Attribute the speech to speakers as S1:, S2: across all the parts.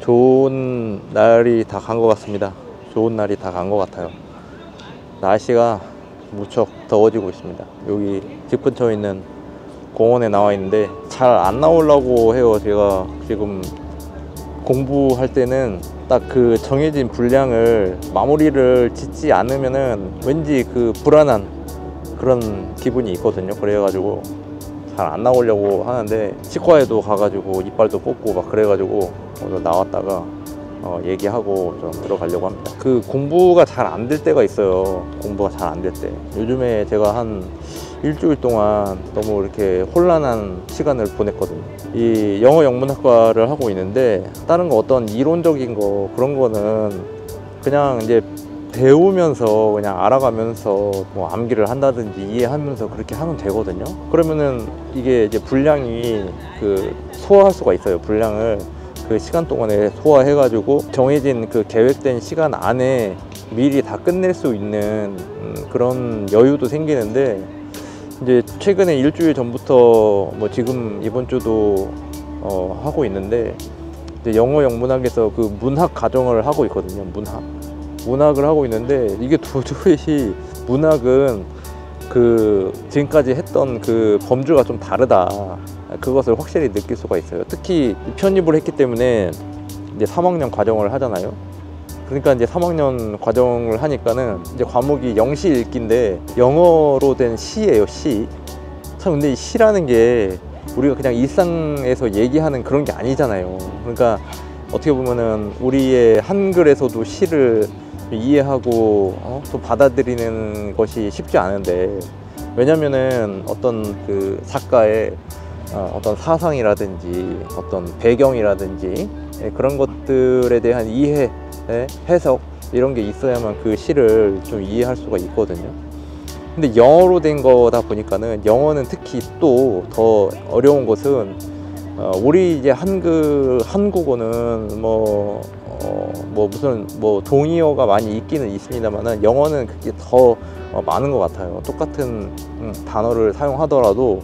S1: 좋은 날이 다 간 것 같습니다. 좋은 날이 다 간 것 같아요. 날씨가 무척 더워지고 있습니다. 여기 집 근처에 있는 공원에 나와 있는데 잘 안 나오려고 해요. 제가 지금 공부할 때는 딱 그 정해진 분량을 마무리를 짓지 않으면은 왠지 그 불안한 그런 기분이 있거든요. 그래가지고 잘 안 나오려고 하는데 치과에도 가가지고 이빨도 뽑고 막 그래가지고 오늘 나왔다가 얘기하고 좀 들어가려고 합니다. 그 공부가 잘 안 될 때가 있어요. 공부가 잘 안 될 때. 요즘에 제가 한 일주일 동안 너무 이렇게 혼란한 시간을 보냈거든요. 이 영어 영문학과를 하고 있는데 다른 거 어떤 이론적인 거 그런 거는 그냥 이제 배우면서 그냥 알아가면서 뭐 암기를 한다든지 이해하면서 그렇게 하면 되거든요. 그러면은 이게 이제 분량이 그 소화할 수가 있어요. 분량을 그 시간 동안에 소화해 가지고 정해진 그 계획된 시간 안에 미리 다 끝낼 수 있는 그런 여유도 생기는데 이제 최근에 일주일 전부터 뭐 지금 이번 주도 하고 있는데 이제 영어 영문학에서 그 문학 과정을 하고 있거든요. 문학을 하고 있는데 이게 도저히 문학은 그 지금까지 했던 그 범주가 좀 다르다. 그것을 확실히 느낄 수가 있어요. 특히 편입을 했기 때문에 이제 3학년 과정을 하잖아요. 그러니까 이제 3학년 과정을 하니까는 이제 과목이 영시 읽기인데 영어로 된 시예요. 시. 참 근데 이 시라는 게 우리가 그냥 일상에서 얘기하는 그런 게 아니잖아요. 그러니까 어떻게 보면은 우리의 한글에서도 시를 이해하고 또 받아들이는 것이 쉽지 않은데, 왜냐면은 어떤 그 작가의 어떤 사상이라든지 어떤 배경이라든지 그런 것들에 대한 이해, 해석 이런 게 있어야만 그 시를 좀 이해할 수가 있거든요. 근데 영어로 된 거다 보니까는 영어는 특히 또 더 어려운 것은 우리 이제 한국어는 무슨 동의어가 많이 있기는 있습니다만은 영어는 그게 더 많은 것 같아요. 똑같은 단어를 사용하더라도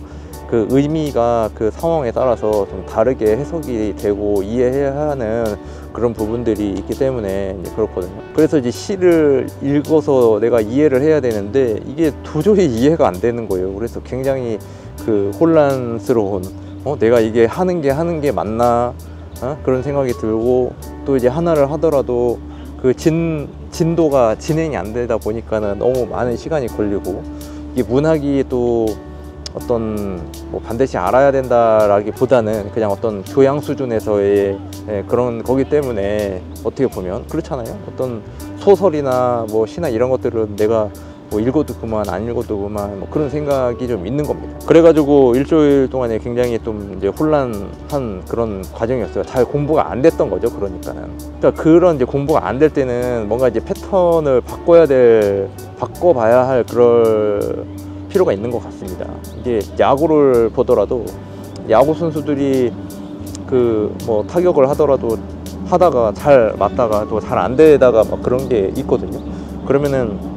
S1: 그 의미가 그 상황에 따라서 좀 다르게 해석이 되고 이해해야 하는 그런 부분들이 있기 때문에 이제 그렇거든요. 그래서 이제 시를 읽어서 내가 이해를 해야 되는데 이게 도저히 이해가 안 되는 거예요. 그래서 굉장히 그 혼란스러운 내가 이게 하는 게 맞나 그런 생각이 들고, 또 이제 하나를 하더라도 그 진도가 진행이 안 되다 보니까는 너무 많은 시간이 걸리고, 이 문학이 또 어떤 뭐 반드시 알아야 된다라기보다는 그냥 어떤 교양 수준에서의 그런 거기 때문에 어떻게 보면 그렇잖아요. 어떤 소설이나 뭐 시나 이런 것들은 내가 뭐 읽어도 그만 안 읽어도 그만 뭐 그런 생각이 좀 있는 겁니다. 그래가지고 일주일 동안에 굉장히 좀 이제 혼란한 그런 과정이었어요. 잘 공부가 안 됐던 거죠. 그러니까 그런 이제 공부가 안 될 때는 뭔가 이제 패턴을 바꿔봐야 할 그럴 필요가 있는 것 같습니다. 이게 야구를 보더라도 야구 선수들이 그 뭐 타격을 하더라도 하다가 잘 맞다가 또 잘 안 되다가 막 그런 게 있거든요. 그러면은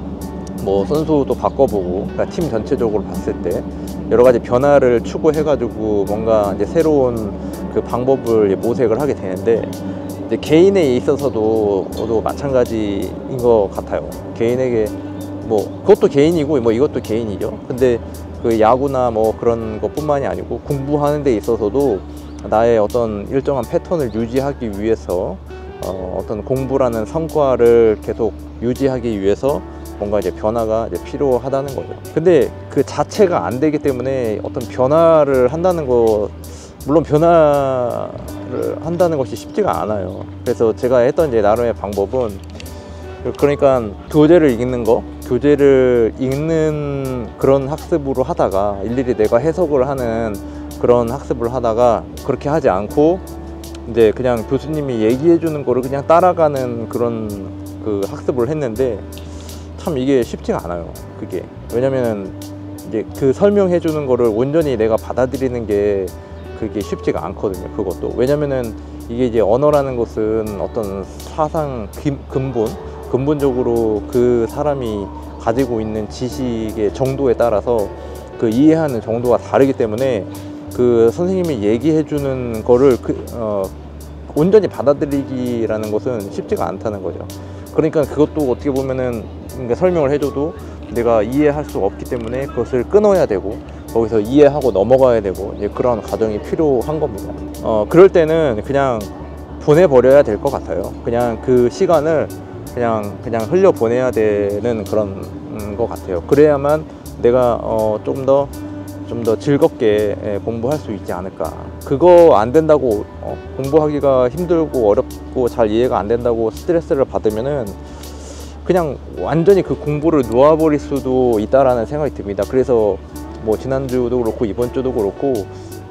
S1: 뭐 선수도 바꿔보고, 그러니까 팀 전체적으로 봤을 때 여러 가지 변화를 추구해가지고 뭔가 이제 새로운 그 방법을 모색을 하게 되는데, 이제 개인에 있어서도 마찬가지인 것 같아요. 개인에게 뭐 그것도 개인이고 뭐 이것도 개인이죠. 근데 그 야구나 뭐 그런 것뿐만이 아니고 공부하는 데 있어서도 나의 어떤 일정한 패턴을 유지하기 위해서 어떤 공부라는 성과를 계속 유지하기 위해서 뭔가 이제 변화가 이제 필요하다는 거죠. 근데 그 자체가 안 되기 때문에 어떤 변화를 한다는 거, 물론 변화를 한다는 것이 쉽지가 않아요. 그래서 제가 했던 이제 나름의 방법은, 그러니까 교재를 읽는 그런 학습으로 하다가 일일이 내가 해석을 하는 그런 학습을 하다가 그렇게 하지 않고 이제 그냥 교수님이 얘기해 주는 거를 그냥 따라가는 그런 그 학습을 했는데 참 이게 쉽지가 않아요. 그게 왜냐면은 이제 그 설명해 주는 거를 온전히 내가 받아들이는 게 그게 쉽지가 않거든요. 그것도 왜냐면은 이게 이제 언어라는 것은 어떤 사상 근본적으로 그 사람이 가지고 있는 지식의 정도에 따라서 그 이해하는 정도가 다르기 때문에 그 선생님이 얘기해 주는 거를 온전히 받아들이기라는 것은 쉽지가 않다는 거죠. 그러니까 그것도 어떻게 보면은 그러니까 설명을 해줘도 내가 이해할 수 없기 때문에 그것을 끊어야 되고 거기서 이해하고 넘어가야 되고 이제 그런 과정이 필요한 겁니다. 그럴 때는 그냥 보내버려야 될 것 같아요. 그냥 그 시간을 그냥 흘려 보내야 되는 그런 것 같아요. 그래야만 내가 좀 더 즐겁게 공부할 수 있지 않을까. 그거 안 된다고 공부하기가 힘들고 어렵고 잘 이해가 안 된다고 스트레스를 받으면은 그냥 완전히 그 공부를 놓아버릴 수도 있다라는 생각이 듭니다. 그래서 뭐 지난주도 그렇고 이번 주도 그렇고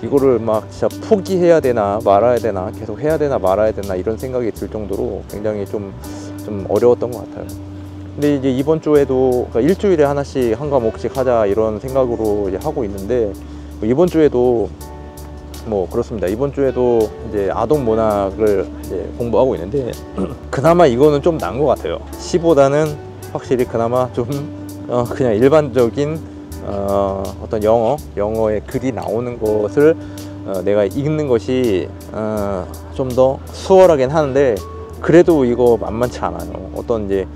S1: 이거를 막 진짜 포기해야 되나 말아야 되나 계속 해야 되나 말아야 되나 이런 생각이 들 정도로 굉장히 좀 어려웠던 것 같아요. 근데 이제 이번 주에도 그러니까 일주일에 하나씩 한 과목씩 하자 이런 생각으로 이제 하고 있는데 이번 주에도 뭐 그렇습니다. 이번 주에도 이제 아동 문학을 이제 공부하고 있는데 그나마 이거는 좀 나은 것 같아요. 시보다는 확실히 그나마 좀 그냥 일반적인 어떤 영어의 글이 나오는 것을 내가 읽는 것이 좀 더 수월하긴 하는데 그래도 이거 만만치 않아요. 어떤 이제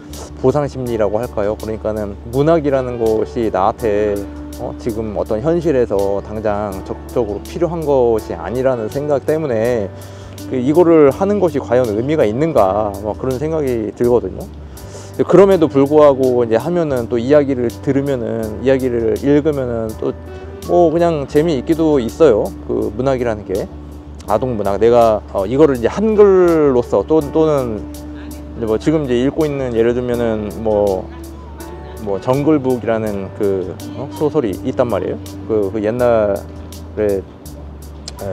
S1: 보상심리라고 할까요? 그러니까는 문학이라는 것이 나한테 지금 어떤 현실에서 당장 적극적으로 필요한 것이 아니라는 생각 때문에 이거를 하는 것이 과연 의미가 있는가 그런 생각이 들거든요. 그럼에도 불구하고 이제 하면은 또 이야기를 들으면은 이야기를 읽으면은 또 뭐 그냥 재미있기도 있어요. 그 문학이라는 게 아동 문학 내가 이거를 이제 한글로서 또는 이제 뭐 지금 이제 읽고 있는 예를 들면은 뭐 정글북이라는 그 소설이 있단 말이에요. 그 옛날에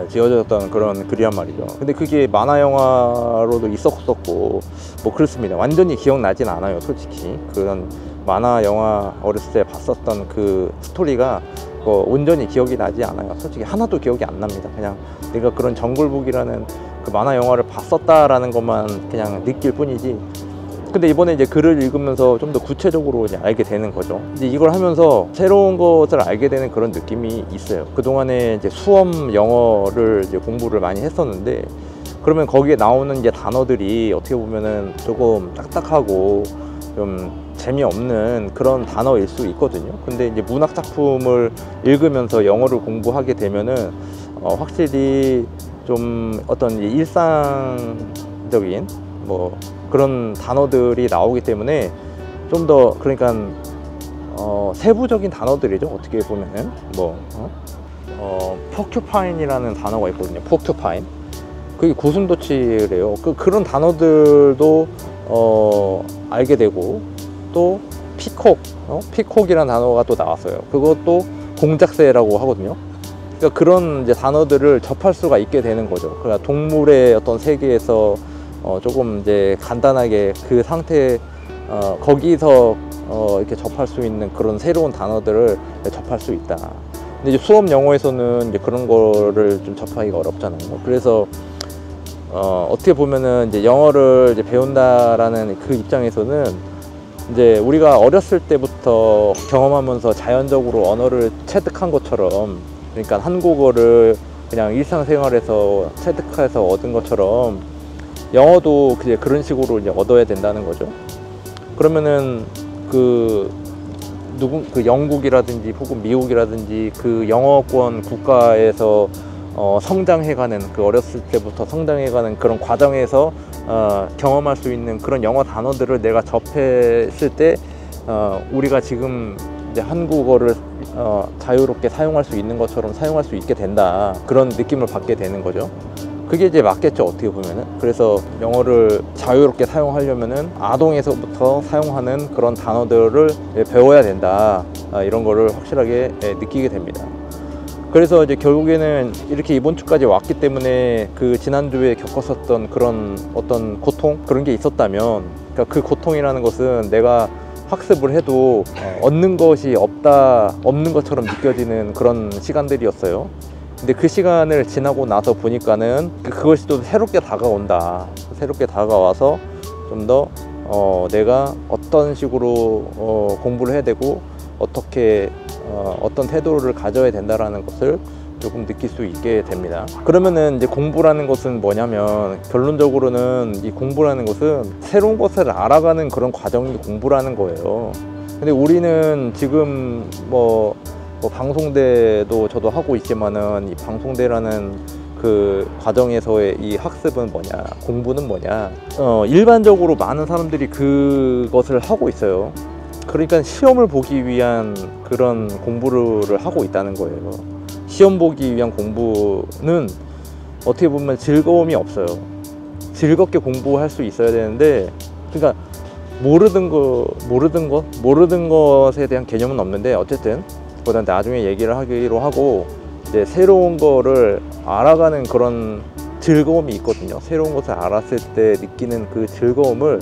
S1: 지어졌던 그런 글이란 말이죠. 근데 그게 만화 영화로도 있었었고 뭐 그렇습니다. 완전히 기억나진 않아요, 솔직히. 그런 만화 영화 어렸을 때 봤었던 그 스토리가 온전히 기억이 나지 않아요. 솔직히 하나도 기억이 안 납니다. 그냥 내가 그런 정글북이라는 그 만화 영화를 봤었다라는 것만 그냥 느낄 뿐이지. 근데 이번에 이제 글을 읽으면서 좀 더 구체적으로 이제 알게 되는 거죠. 이제 이걸 하면서 새로운 것을 알게 되는 그런 느낌이 있어요. 그동안에 이제 수험 영어를 이제 공부를 많이 했었는데 그러면 거기에 나오는 이제 단어들이 어떻게 보면은 조금 딱딱하고 좀 재미없는 그런 단어일 수 있거든요. 근데 이제 문학 작품을 읽으면서 영어를 공부하게 되면은 확실히 좀 어떤 일상적인 뭐 그런 단어들이 나오기 때문에 좀 더 그러니까 세부적인 단어들이죠. 어떻게 보면은 포큐파인이라는 단어가 있거든요. 포큐파인 그게 고슴도치래요. 그런 단어들도 알게 되고 또 피콕이라는 단어가 또 나왔어요. 그것도 공작새라고 하거든요. 그러니까 그런 이제 단어들을 접할 수가 있게 되는 거죠. 그러니까 동물의 어떤 세계에서 조금 이제 간단하게 그 상태 거기서 이렇게 접할 수 있는 그런 새로운 단어들을 접할 수 있다. 근데 이제 수업 영어에서는 이제 그런 거를 좀 접하기가 어렵잖아요. 그래서 어떻게 보면은 이제 영어를 이제 배운다라는 그 입장에서는 이제 우리가 어렸을 때부터 경험하면서 자연적으로 언어를 체득한 것처럼, 그러니까 한국어를 그냥 일상생활에서 체득해서 얻은 것처럼 영어도 그런 식으로 이제 얻어야 된다는 거죠. 그러면은 그 영국이라든지 혹은 미국이라든지 그 영어권 국가에서 성장해가는, 그 어렸을 때부터 성장해가는 그런 과정에서 경험할 수 있는 그런 영어 단어들을 내가 접했을 때 우리가 지금 이제 한국어를 자유롭게 사용할 수 있는 것처럼 사용할 수 있게 된다, 그런 느낌을 받게 되는 거죠. 그게 이제 맞겠죠, 어떻게 보면은. 그래서 영어를 자유롭게 사용하려면은 아동에서부터 사용하는 그런 단어들을 배워야 된다, 이런 거를 확실하게 느끼게 됩니다. 그래서 이제 결국에는 이렇게 이번 주까지 왔기 때문에 그 지난주에 겪었었던 그런 어떤 고통, 그런 게 있었다면, 그러니까 그 고통이라는 것은 내가 학습을 해도 얻는 것이 없는 것처럼 느껴지는 그런 시간들이었어요. 근데 그 시간을 지나고 나서 보니까는 그것이 또 새롭게 다가온다. 새롭게 다가와서 좀 더 내가 어떤 식으로 공부를 해야 되고 어떻게 어떤 태도를 가져야 된다라는 것을 조금 느낄 수 있게 됩니다. 그러면은 이제 공부라는 것은 뭐냐면, 결론적으로는 이 공부라는 것은 새로운 것을 알아가는 그런 과정이 공부라는 거예요. 근데 우리는 지금 뭐 방송대도 저도 하고 있지만은, 이 방송대라는 그 과정에서의 이 학습은 뭐냐, 공부는 뭐냐, 일반적으로 많은 사람들이 그것을 하고 있어요. 그러니까 시험을 보기 위한 그런 공부를 하고 있다는 거예요. 시험 보기 위한 공부는 어떻게 보면 즐거움이 없어요. 즐겁게 공부할 수 있어야 되는데, 그러니까 모르는 것에 대한 개념은 없는데, 어쨌든 그건 나중에 얘기를 하기로 하고, 이제 새로운 거를 알아가는 그런 즐거움이 있거든요. 새로운 것을 알았을 때 느끼는 그 즐거움을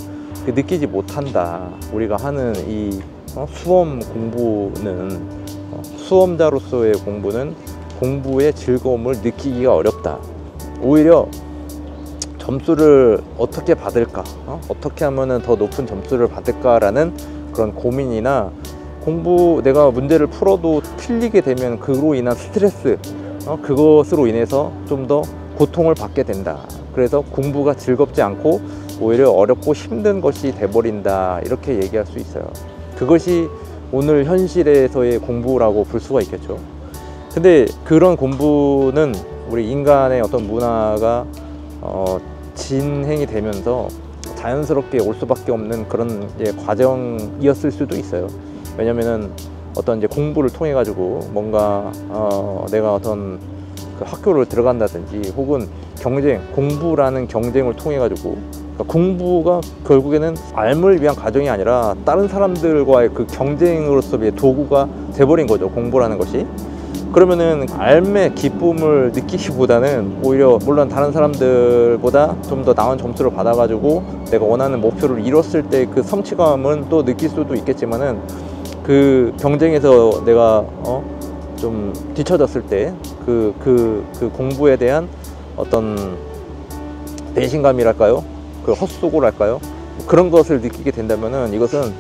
S1: 느끼지 못한다. 우리가 하는 이 수험 공부는, 수험자로서의 공부는 공부의 즐거움을 느끼기가 어렵다. 오히려 점수를 어떻게 받을까, 어떻게 하면 더 높은 점수를 받을까라는 그런 고민이나, 내가 문제를 풀어도 틀리게 되면 그로 인한 스트레스, 그것으로 인해서 좀 더 고통을 받게 된다. 그래서 공부가 즐겁지 않고 오히려 어렵고 힘든 것이 돼버린다, 이렇게 얘기할 수 있어요. 그것이 오늘 현실에서의 공부라고 볼 수가 있겠죠. 근데 그런 공부는 우리 인간의 어떤 문화가 진행이 되면서 자연스럽게 올 수밖에 없는 그런 과정이었을 수도 있어요. 왜냐면은 어떤 이제 공부를 통해 가지고 뭔가 내가 어떤 그 학교를 들어간다든지, 혹은 공부라는 경쟁을 통해 가지고, 그러니까 공부가 결국에는 삶을 위한 과정이 아니라 다른 사람들과의 그 경쟁으로서의 도구가 돼버린 거죠, 공부라는 것이. 그러면은 삶의 기쁨을 느끼기보다는 오히려, 물론 다른 사람들보다 좀 더 나은 점수를 받아가지고 내가 원하는 목표를 이뤘을 때 그 성취감은 또 느낄 수도 있겠지만은, 그 경쟁에서 내가 좀 뒤처졌을 때 그 공부에 대한 어떤 배신감이랄까요, 그 헛수고랄까요, 그런 것을 느끼게 된다면은 이것은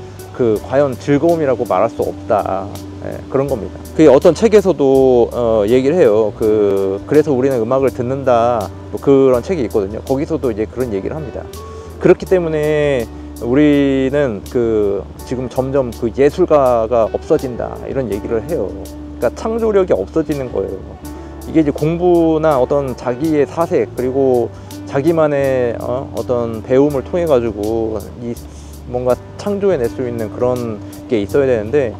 S1: 과연 즐거움이라고 말할 수 없다. 그런 겁니다. 그 어떤 책에서도 얘기를 해요. 그래서 우리는 음악을 듣는다, 뭐 그런 책이 있거든요. 거기서도 이제 그런 얘기를 합니다. 그렇기 때문에 우리는 지금 점점 예술가가 없어진다, 이런 얘기를 해요. 그러니까 창조력이 없어지는 거예요. 이게 이제 공부나 어떤 자기의 사색, 그리고 자기만의 어떤 배움을 통해 가지고 뭔가 창조해낼 수 있는 그런 게 있어야 되는데,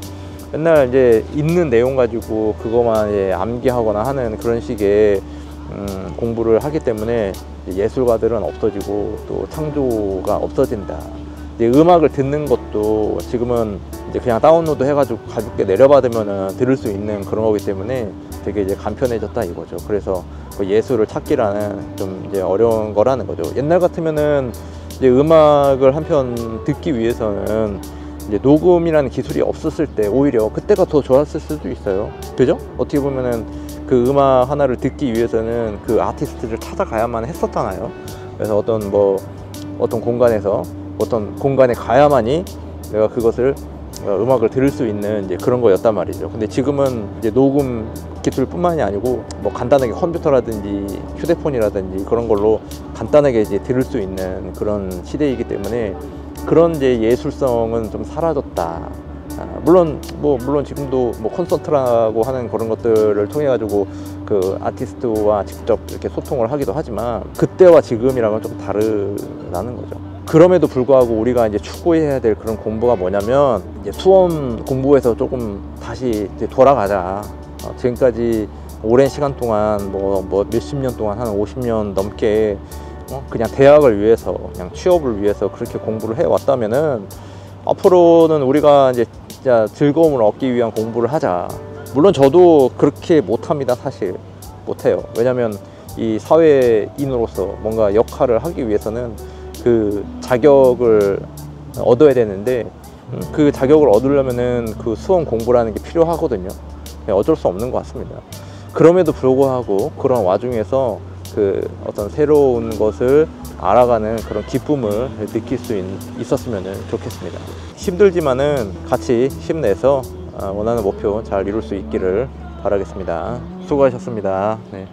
S1: 맨날 이제 있는 내용 가지고 그것만 암기하거나 하는 그런 식의 공부를 하기 때문에 예술가들은 없어지고 또 창조가 없어진다. 이제 음악을 듣는 것도 지금은 이제 그냥 다운로드 해가지고 가볍게 내려받으면 들을 수 있는 그런 거기 때문에 되게 이제 간편해졌다 이거죠. 그래서 예술을 찾기라는 좀 이제 어려운 거라는 거죠. 옛날 같으면은 이제 음악을 한 편 듣기 위해서는 이제 녹음이라는 기술이 없었을 때 오히려 그때가 더 좋았을 수도 있어요. 그죠? 어떻게 보면은 그 음악 하나를 듣기 위해서는 그 아티스트를 찾아가야만 했었잖아요. 그래서 어떤 공간에 가야만이 내가 그것을 음악을 들을 수 있는 이제 그런 거였단 말이죠. 근데 지금은 이제 녹음 기술뿐만이 아니고 뭐 간단하게 컴퓨터라든지 휴대폰이라든지 그런 걸로 간단하게 이제 들을 수 있는 그런 시대이기 때문에 그런 이제 예술성은 좀 사라졌다. 물론 지금도 뭐 콘서트라고 하는 그런 것들을 통해 가지고 그 아티스트와 직접 이렇게 소통을 하기도 하지만 그때와 지금이랑은 좀 다르다는 거죠. 그럼에도 불구하고 우리가 이제 추구해야 될 그런 공부가 뭐냐면, 이제 수험 공부에서 조금 다시 이제 돌아가자. 지금까지 오랜 시간 동안 몇십 년 동안 한 50년 넘게 그냥 대학을 위해서, 그냥 취업을 위해서 그렇게 공부를 해왔다면은 앞으로는 우리가 이제 진짜 즐거움을 얻기 위한 공부를 하자. 물론 저도 그렇게 못합니다. 사실 못해요. 왜냐면 이 사회인으로서 뭔가 역할을 하기 위해서는 그 자격을 얻어야 되는데, 그 자격을 얻으려면은 그 수험 공부라는 게 필요하거든요. 어쩔 수 없는 것 같습니다. 그럼에도 불구하고 그런 와중에서 그 어떤 새로운 것을 알아가는 그런 기쁨을 느낄 수 있었으면 좋겠습니다. 힘들지만은 같이 힘내서 원하는 목표 잘 이룰 수 있기를 바라겠습니다. 수고하셨습니다. 네.